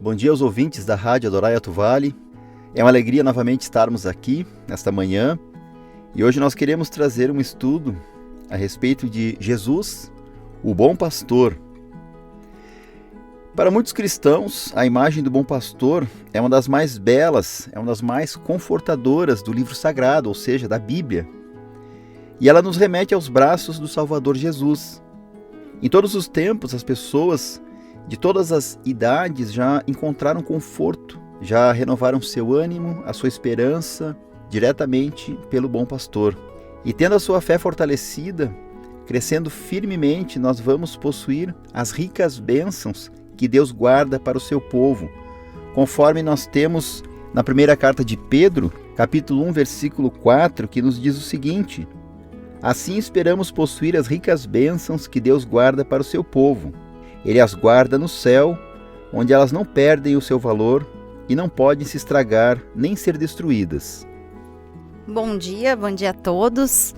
Bom dia aos ouvintes da Rádio Adonai Vale. É uma alegria novamente estarmos aqui nesta manhã e hoje nós queremos trazer um estudo a respeito de Jesus, o bom pastor. Para muitos cristãos, a imagem do bom pastor é uma das mais belas, é uma das mais confortadoras do livro sagrado, ou seja, da Bíblia. E ela nos remete aos braços do Salvador Jesus. Em todos os tempos, as pessoas de todas as idades já encontraram conforto, já renovaram seu ânimo, a sua esperança diretamente pelo bom pastor. E tendo a sua fé fortalecida, crescendo firmemente, nós vamos possuir as ricas bênçãos que Deus guarda para o seu povo, conforme nós temos na primeira carta de Pedro, capítulo 1, versículo 4, que nos diz o seguinte: assim esperamos possuir as ricas bênçãos que Deus guarda para o seu povo. Ele as guarda no céu, onde elas não perdem o seu valor e não podem se estragar nem ser destruídas. Bom dia a todos.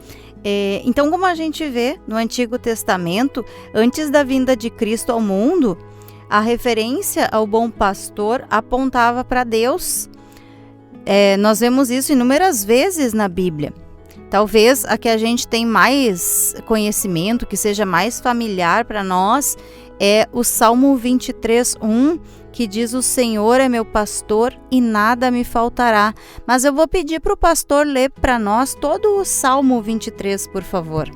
Então, como a gente vê no Antigo Testamento, antes da vinda de Cristo ao mundo, a referência ao bom pastor apontava para Deus. Nós vemos isso inúmeras vezes na Bíblia. Talvez a que a gente tem mais conhecimento, que seja mais familiar para nós, é o Salmo 23:1, que diz: o Senhor é meu pastor e nada me faltará. Mas eu vou pedir para o pastor ler para nós todo o Salmo 23, por favor.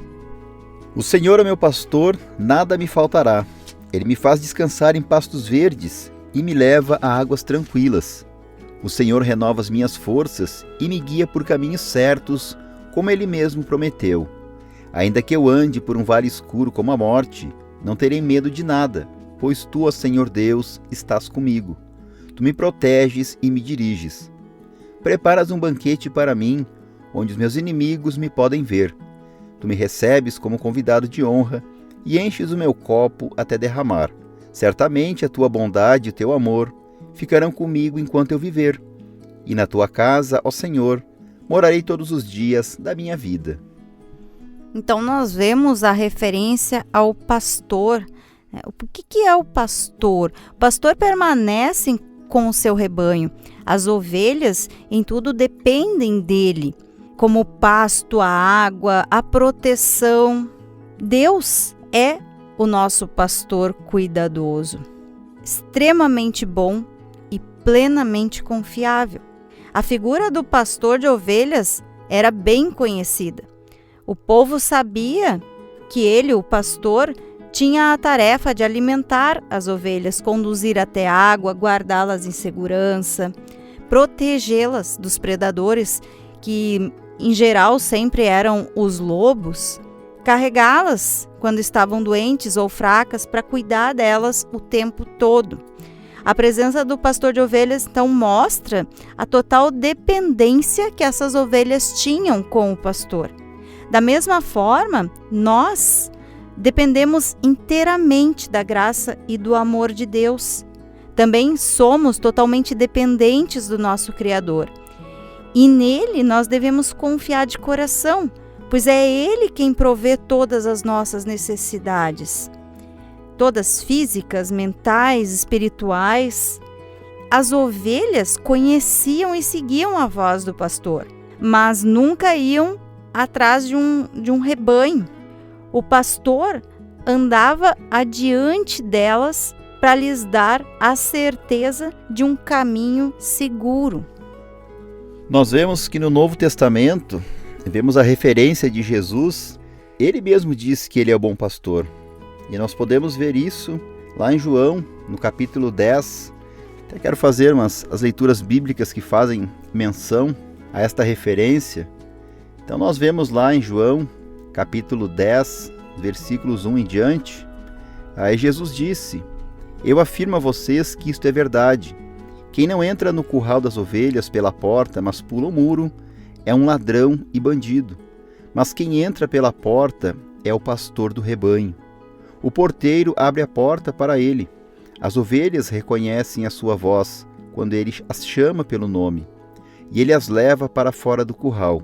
O Senhor é meu pastor, nada me faltará. Ele me faz descansar em pastos verdes e me leva a águas tranquilas. O Senhor renova as minhas forças e me guia por caminhos certos, como Ele mesmo prometeu. Ainda que eu ande por um vale escuro como a morte, não terei medo de nada, pois Tu, ó Senhor Deus, estás comigo. Tu me proteges e me diriges. Preparas um banquete para mim, onde os meus inimigos me podem ver. Tu me recebes como convidado de honra e enches o meu copo até derramar. Certamente a Tua bondade e o Teu amor ficarão comigo enquanto eu viver. E na Tua casa, ó Senhor, morarei todos os dias da minha vida. Então nós vemos a referência ao pastor. O que é o pastor? O pastor permanece com o seu rebanho. As ovelhas em tudo dependem dele, como o pasto, a água, a proteção. Deus é o nosso pastor cuidadoso, extremamente bom e plenamente confiável. A figura do pastor de ovelhas era bem conhecida. O povo sabia que ele, o pastor, tinha a tarefa de alimentar as ovelhas, conduzir até a água, guardá-las em segurança, protegê-las dos predadores, que em geral sempre eram os lobos, carregá-las quando estavam doentes ou fracas para cuidar delas o tempo todo. A presença do pastor de ovelhas então mostra a total dependência que essas ovelhas tinham com o pastor. Da mesma forma, nós dependemos inteiramente da graça e do amor de Deus. Também somos totalmente dependentes do nosso Criador. E nele nós devemos confiar de coração, pois é Ele quem provê todas as nossas necessidades, todas físicas, mentais, espirituais. As ovelhas conheciam e seguiam a voz do pastor, mas nunca iam atrás de um rebanho. O pastor andava adiante delas para lhes dar a certeza de um caminho seguro. Nós vemos que no Novo Testamento, vemos a referência de Jesus. Ele mesmo diz que ele é o bom pastor. E nós podemos ver isso lá em João, no capítulo 10. Até quero fazer as leituras bíblicas que fazem menção a esta referência. Então nós vemos lá em João, capítulo 10, versículos 1 em diante. Aí Jesus disse: eu afirmo a vocês que isto é verdade. Quem não entra no curral das ovelhas pela porta, mas pula o muro, é um ladrão e bandido. Mas quem entra pela porta é o pastor do rebanho. O porteiro abre a porta para ele. As ovelhas reconhecem a sua voz quando ele as chama pelo nome, e ele as leva para fora do curral.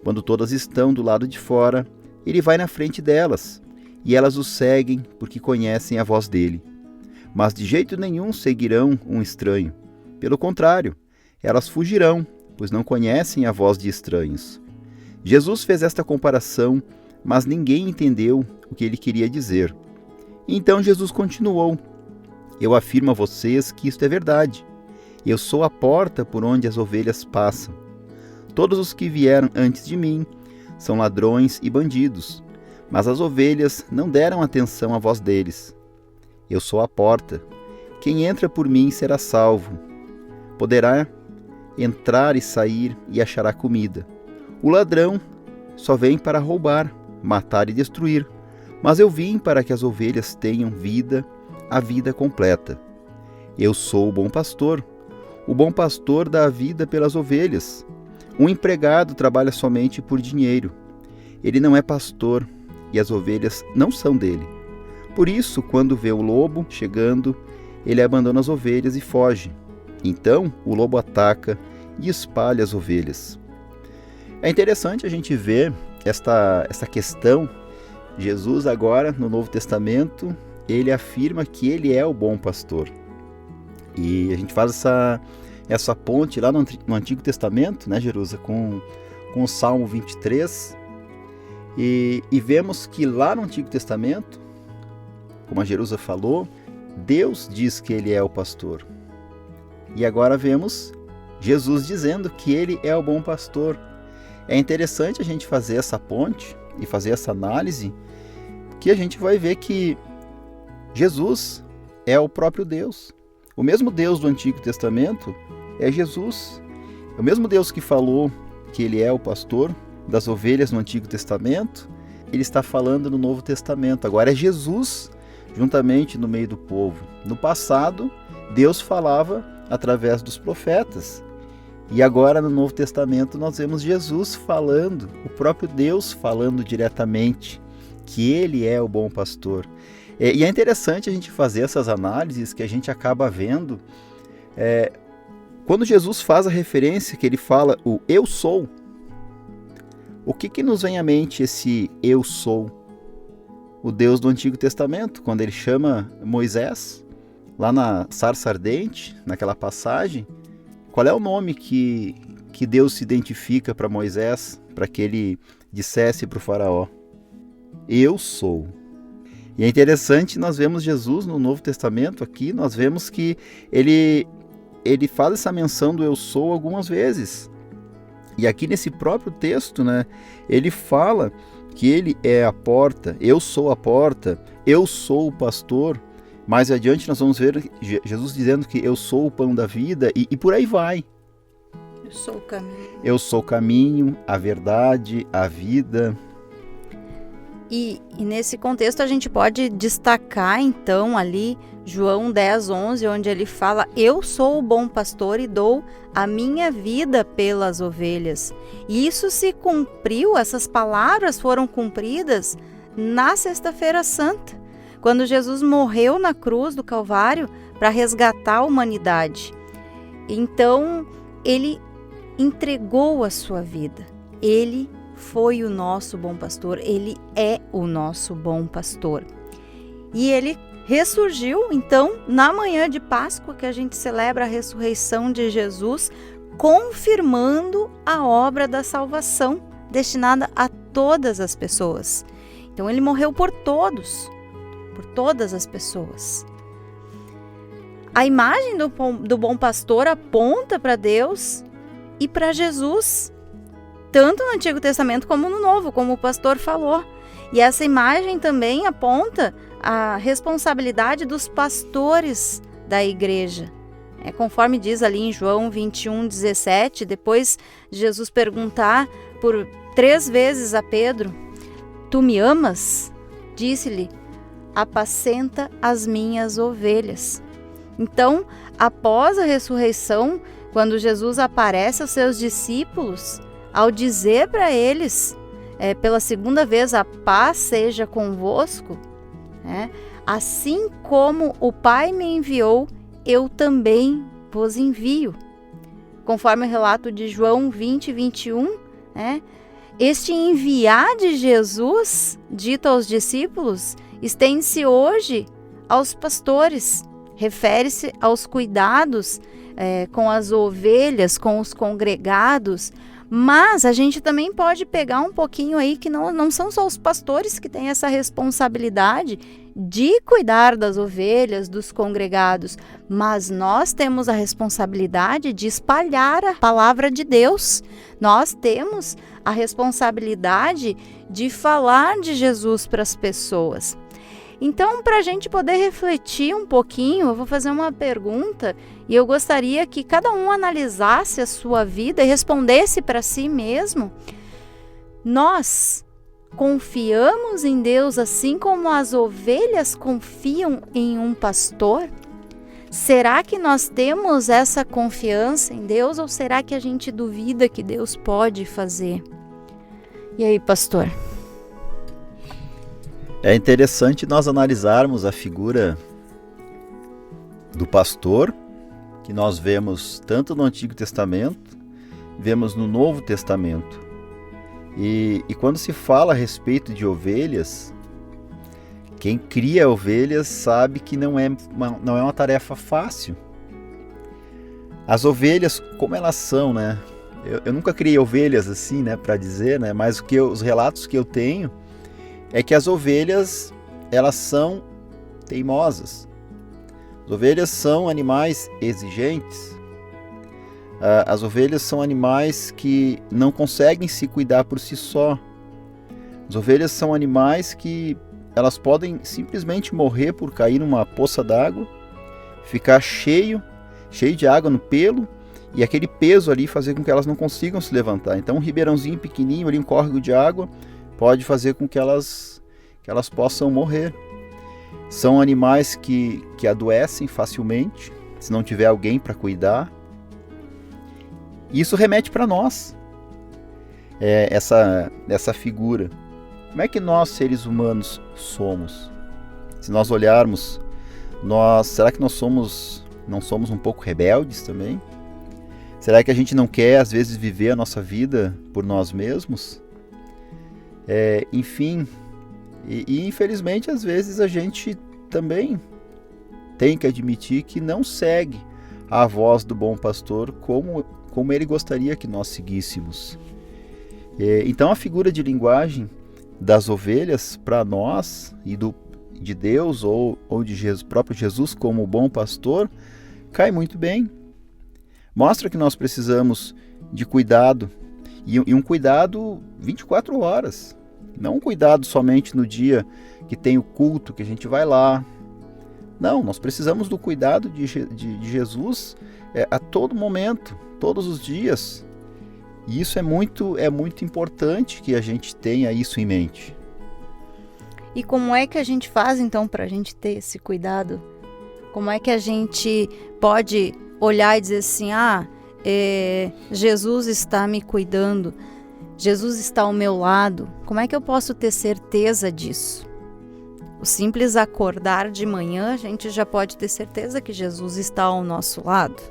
Quando todas estão do lado de fora, ele vai na frente delas, e elas o seguem porque conhecem a voz dele. mas de jeito nenhum seguirão um estranho. Pelo contrário, elas fugirão, pois não conhecem a voz de estranhos. Jesus fez esta comparação, mas ninguém entendeu o que ele queria dizer. Então Jesus continuou: eu afirmo a vocês que isto é verdade. Eu sou a porta por onde as ovelhas passam. Todos os que vieram antes de mim são ladrões e bandidos, mas as ovelhas não deram atenção à voz deles. Eu sou a porta. Quem entra por mim será salvo. Poderá entrar e sair e achará comida. O ladrão só vem para roubar, matar e destruir, mas eu vim para que as ovelhas tenham vida, a vida completa. Eu sou o bom pastor. O bom pastor dá a vida pelas ovelhas. Um empregado trabalha somente por dinheiro. Ele não é pastor e as ovelhas não são dele. Por isso, quando vê o lobo chegando, ele abandona as ovelhas e foge. Então, o lobo ataca e espalha as ovelhas. É interessante a gente ver essa questão. Jesus agora, no Novo Testamento, ele afirma que ele é o bom pastor. E a gente faz essa ponte lá no Antigo Testamento, né, Jerusa, com o Salmo 23. E vemos que lá no Antigo Testamento, como a Jerusa falou, Deus diz que ele é o pastor. E agora vemos Jesus dizendo que ele é o bom pastor. É interessante a gente fazer essa ponte e fazer essa análise, que a gente vai ver que Jesus é o próprio Deus. O mesmo Deus do Antigo Testamento é Jesus. O mesmo Deus que falou que ele é o pastor das ovelhas no Antigo Testamento, ele está falando no Novo Testamento. Agora é Jesus juntamente no meio do povo. No passado, Deus falava através dos profetas. E agora no Novo Testamento nós vemos Jesus falando, o próprio Deus falando diretamente, que ele é o bom pastor. E é interessante a gente fazer essas análises que a gente acaba vendo. Quando Jesus faz a referência, que ele fala o eu sou, o que nos vem à mente esse eu sou? O Deus do Antigo Testamento, quando ele chama Moisés, lá na sarça ardente, naquela passagem, qual é o nome que Deus se identifica para Moisés, para que ele dissesse para o faraó? Eu sou. E é interessante, nós vemos Jesus no Novo Testamento aqui, nós vemos que ele faz essa menção do eu sou algumas vezes. E aqui nesse próprio texto, né, ele fala que ele é a porta, eu sou a porta, eu sou o pastor. Mais adiante nós vamos ver Jesus dizendo que eu sou o pão da vida e por aí vai. Eu sou o caminho. Eu sou o caminho, a verdade, a vida. E nesse contexto a gente pode destacar então ali João 10:11, onde ele fala: eu sou o bom pastor e dou a minha vida pelas ovelhas. E isso se cumpriu, essas palavras foram cumpridas na Sexta-feira Santa, quando Jesus morreu na cruz do Calvário para resgatar a humanidade. Então, ele entregou a sua vida. Ele foi o nosso bom pastor, ele é o nosso bom pastor. E ele ressurgiu, então, na manhã de Páscoa, que a gente celebra a ressurreição de Jesus, confirmando a obra da salvação destinada a todas as pessoas. Então, ele morreu por todos, por todas as pessoas. A imagem do bom pastor aponta para Deus e para Jesus, tanto no Antigo Testamento como no Novo, como o pastor falou. E essa imagem também aponta a responsabilidade dos pastores da igreja. Conforme diz ali em João 21:17, depois de Jesus perguntar por 3 vezes a Pedro: tu me amas? Disse-lhe: apacenta as minhas ovelhas. Então, após a ressurreição, quando Jesus aparece aos seus discípulos, ao dizer para eles, pela segunda vez, a paz seja convosco, assim como o Pai me enviou, eu também vos envio. Conforme o relato de João 20:21, este enviar de Jesus, dito aos discípulos, estende-se hoje aos pastores, refere-se aos cuidados com as ovelhas, com os congregados, mas a gente também pode pegar um pouquinho aí que não são só os pastores que têm essa responsabilidade de cuidar das ovelhas, dos congregados, mas nós temos a responsabilidade de espalhar a palavra de Deus. Nós temos a responsabilidade de falar de Jesus para as pessoas. Então, para a gente poder refletir um pouquinho, eu vou fazer uma pergunta e eu gostaria que cada um analisasse a sua vida e respondesse para si mesmo. Nós confiamos em Deus assim como as ovelhas confiam em um pastor? Será que nós temos essa confiança em Deus ou será que a gente duvida que Deus pode fazer? E aí, pastor? É interessante nós analisarmos a figura do pastor, que nós vemos tanto no Antigo Testamento, vemos no Novo Testamento. E quando se fala a respeito de ovelhas, quem cria ovelhas sabe que não é uma tarefa fácil. As ovelhas, como elas são, né? Eu nunca criei ovelhas assim, né, para dizer, né? Mas os relatos que eu tenho é que as ovelhas, elas são teimosas. As ovelhas são animais exigentes. As ovelhas são animais que não conseguem se cuidar por si só. As ovelhas são animais que elas podem simplesmente morrer por cair numa poça d'água, ficar cheio de água no pelo e aquele peso ali fazer com que elas não consigam se levantar. Então um ribeirãozinho pequenininho ali, um córrego de água, pode fazer com que elas possam morrer. São animais que adoecem facilmente, se não tiver alguém para cuidar. Isso remete para nós, essa figura. Como é que nós, seres humanos, somos? Se nós olharmos, será que nós não somos um pouco rebeldes também? Será que a gente não quer, às vezes, viver a nossa vida por nós mesmos? Enfim, e infelizmente, às vezes, a gente também tem que admitir que não segue a voz do bom pastor como ele gostaria que nós seguíssemos. Então, a figura de linguagem das ovelhas para nós e de Deus ou de Jesus, próprio Jesus como o bom pastor cai muito bem. Mostra que nós precisamos de cuidado e um cuidado 24 horas. Não um cuidado somente no dia que tem o culto, que a gente vai lá. Não, nós precisamos do cuidado de Jesus a todo momento, todos os dias. E isso é muito importante que a gente tenha isso em mente. E como é que a gente faz então para a gente ter esse cuidado? Como é que a gente pode olhar e dizer assim, Jesus está me cuidando, Jesus está ao meu lado? Como é que eu posso ter certeza disso? O simples acordar de manhã, a gente já pode ter certeza que Jesus está ao nosso lado.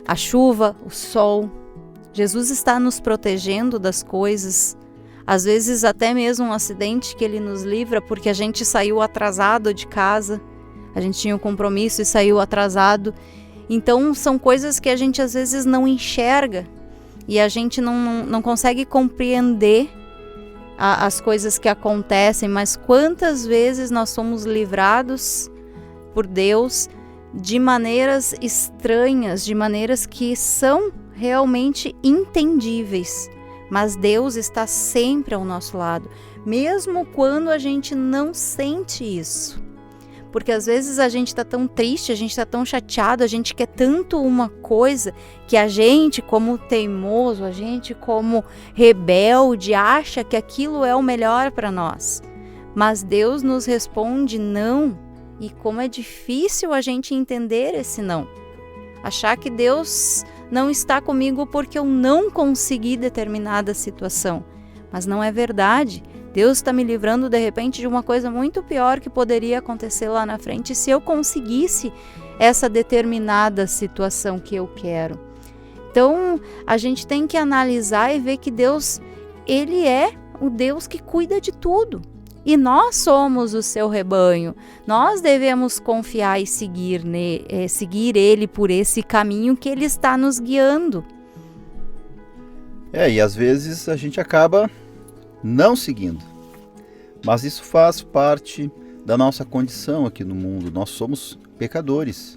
A chuva, o sol, Jesus está nos protegendo das coisas. Às vezes até mesmo um acidente que Ele nos livra porque a gente saiu atrasado de casa. A gente tinha um compromisso e saiu atrasado. Então são coisas que a gente às vezes não enxerga e a gente não consegue compreender as coisas que acontecem, mas quantas vezes nós somos livrados por Deus de maneiras estranhas, de maneiras que são realmente entendíveis, mas Deus está sempre ao nosso lado, mesmo quando a gente não sente isso. Porque às vezes a gente está tão triste, a gente está tão chateado, a gente quer tanto uma coisa que a gente, como teimoso, a gente, como rebelde, acha que aquilo é o melhor para nós. Mas Deus nos responde não. E como é difícil a gente entender esse não. Achar que Deus não está comigo porque eu não consegui determinada situação. Mas não é verdade. Deus está me livrando de repente de uma coisa muito pior que poderia acontecer lá na frente se eu conseguisse essa determinada situação que eu quero. Então, a gente tem que analisar e ver que Deus, Ele é o Deus que cuida de tudo. E nós somos o seu rebanho. Nós devemos confiar e seguir ele por esse caminho que ele está nos guiando. E às vezes a gente acaba não seguindo. Mas isso faz parte da nossa condição aqui no mundo. Nós somos pecadores.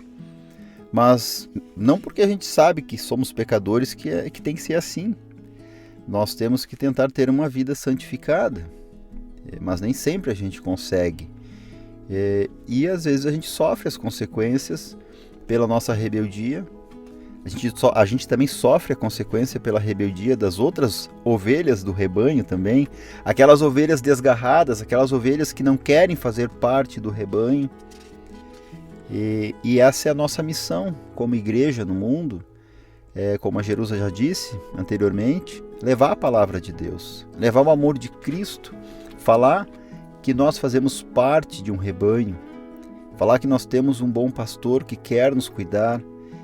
Mas não porque a gente sabe que somos pecadores que tem que ser assim. Nós temos que tentar ter uma vida santificada. Mas nem sempre a gente consegue. E às vezes a gente sofre as consequências pela nossa rebeldia. A gente também sofre a consequência pela rebeldia das outras ovelhas do rebanho também. Aquelas ovelhas desgarradas, aquelas ovelhas que não querem fazer parte do rebanho. E essa é a nossa missão como igreja no mundo. Como a Jerusa já disse anteriormente, levar a palavra de Deus, levar o amor de Cristo, falar que nós fazemos parte de um rebanho, falar que nós temos um bom pastor que quer nos cuidar,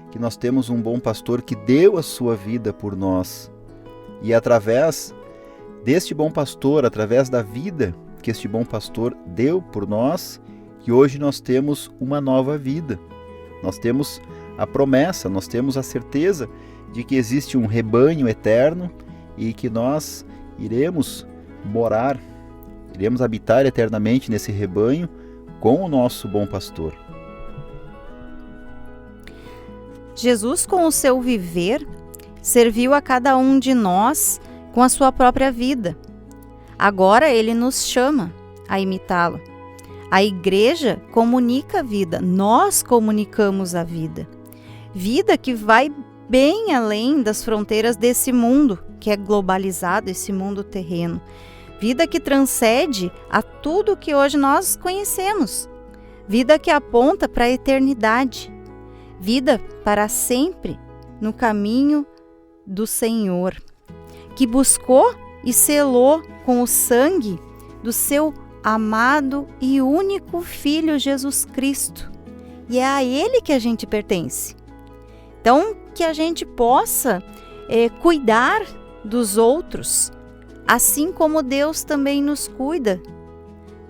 que nós temos um bom pastor que deu a sua vida por nós. E através deste bom pastor, através da vida que este bom pastor deu por nós, que hoje nós temos uma nova vida. Nós temos a promessa, nós temos a certeza de que existe um rebanho eterno e que nós iremos habitar eternamente nesse rebanho com o nosso bom pastor. Jesus, com o seu viver, serviu a cada um de nós com a sua própria vida. Agora ele nos chama a imitá-lo. A igreja comunica a vida, nós comunicamos a vida. Vida que vai bem além das fronteiras desse mundo, que é globalizado, esse mundo terreno. Vida que transcende a tudo que hoje nós conhecemos. Vida que aponta para a eternidade. Vida para sempre no caminho do Senhor, que buscou e selou com o sangue do seu amado e único Filho Jesus Cristo. E é a Ele que a gente pertence. Então, que a gente possa cuidar dos outros, assim como Deus também nos cuida.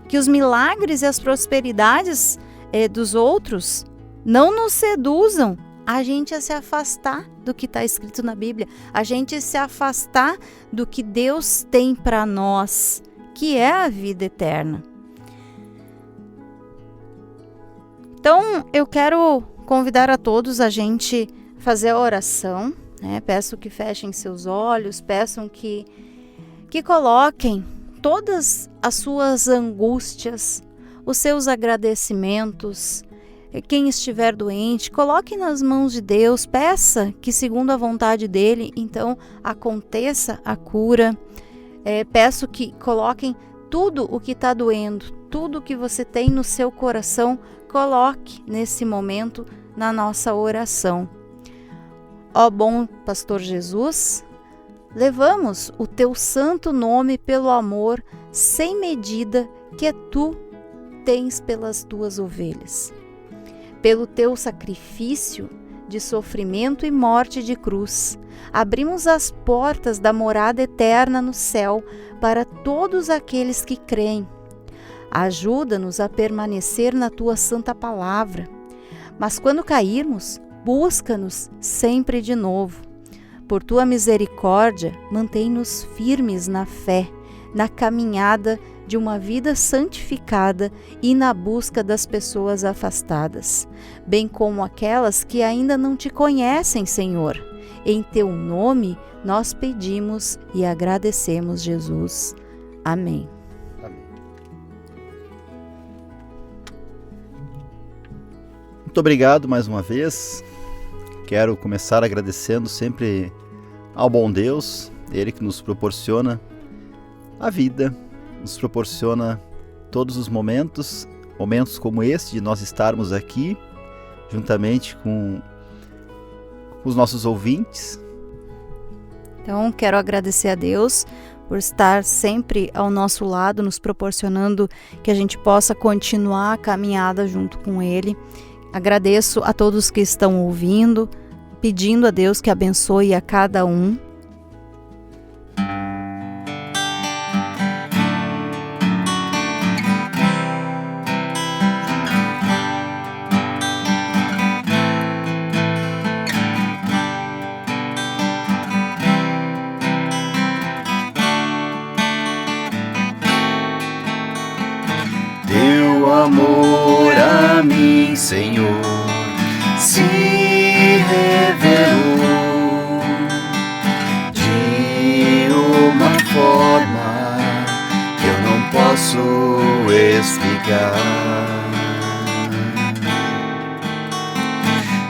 Que os milagres e as prosperidades dos outros não nos seduzam a gente a se afastar do que está escrito na Bíblia, a gente se afastar do que Deus tem para nós, que é a vida eterna. Então, eu quero convidar a todos a gente fazer a oração, né? Peço que fechem seus olhos, peçam que coloquem todas as suas angústias, os seus agradecimentos. Quem estiver doente, coloque nas mãos de Deus, peça que segundo a vontade dele, então aconteça a cura. Peço que coloquem tudo o que está doendo, tudo que você tem no seu coração, coloque nesse momento na nossa oração. Ó bom pastor Jesus, levamos o teu santo nome pelo amor sem medida que tu tens pelas tuas ovelhas. Pelo teu sacrifício de sofrimento e morte de cruz, abrimos as portas da morada eterna no céu para todos aqueles que creem. Ajuda-nos a permanecer na tua santa palavra, mas quando cairmos, busca-nos sempre de novo. Por tua misericórdia, mantém-nos firmes na fé, na caminhada de uma vida santificada e na busca das pessoas afastadas, bem como aquelas que ainda não te conhecem, Senhor. Em teu nome nós pedimos e agradecemos, Jesus. Amém. Muito obrigado mais uma vez. Quero começar agradecendo sempre ao bom Deus, Ele que nos proporciona a vida, nos proporciona todos os momentos como este de nós estarmos aqui, juntamente com os nossos ouvintes. Então, quero agradecer a Deus por estar sempre ao nosso lado, nos proporcionando que a gente possa continuar a caminhada junto com Ele. Agradeço a todos que estão ouvindo, pedindo a Deus que abençoe a cada um. teu amor a mim, Senhor, se revelou de uma forma que eu não posso explicar.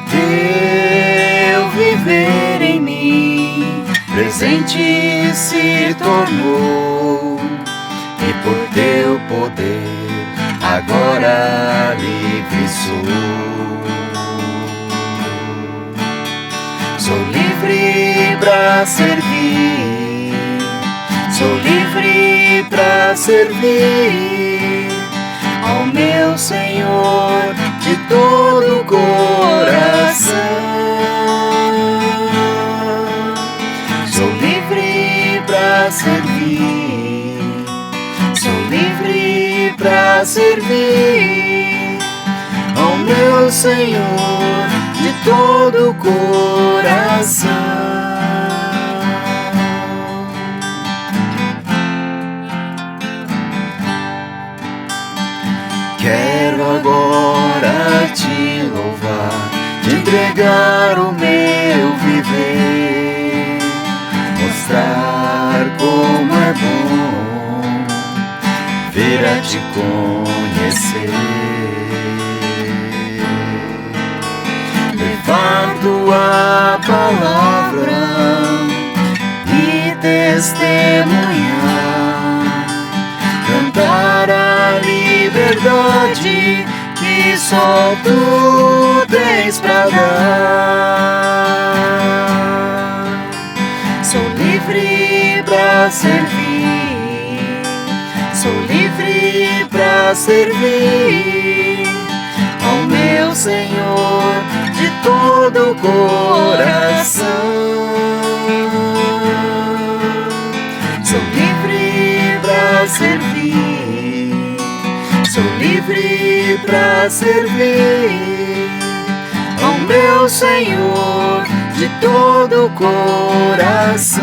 Teu viver em mim presente se tornou, e por teu poder agora livre sou. Sou livre pra servir, sou livre pra servir ao meu Senhor de todo o coração. Sou livre pra servir, sou livre pra servir ao meu Senhor de todo o coração. Quero agora te louvar, te entregar o meu viver, mostrar como é bom vir a te conhecer, levar tua palavra e testemunhar, cantar a liberdade que só tu tens pra dar. Sou livre pra servir, sou livre pra servir ao meu Senhor de todo o coração. Sou livre pra servir, sou livre pra servir ao meu Senhor de todo o coração.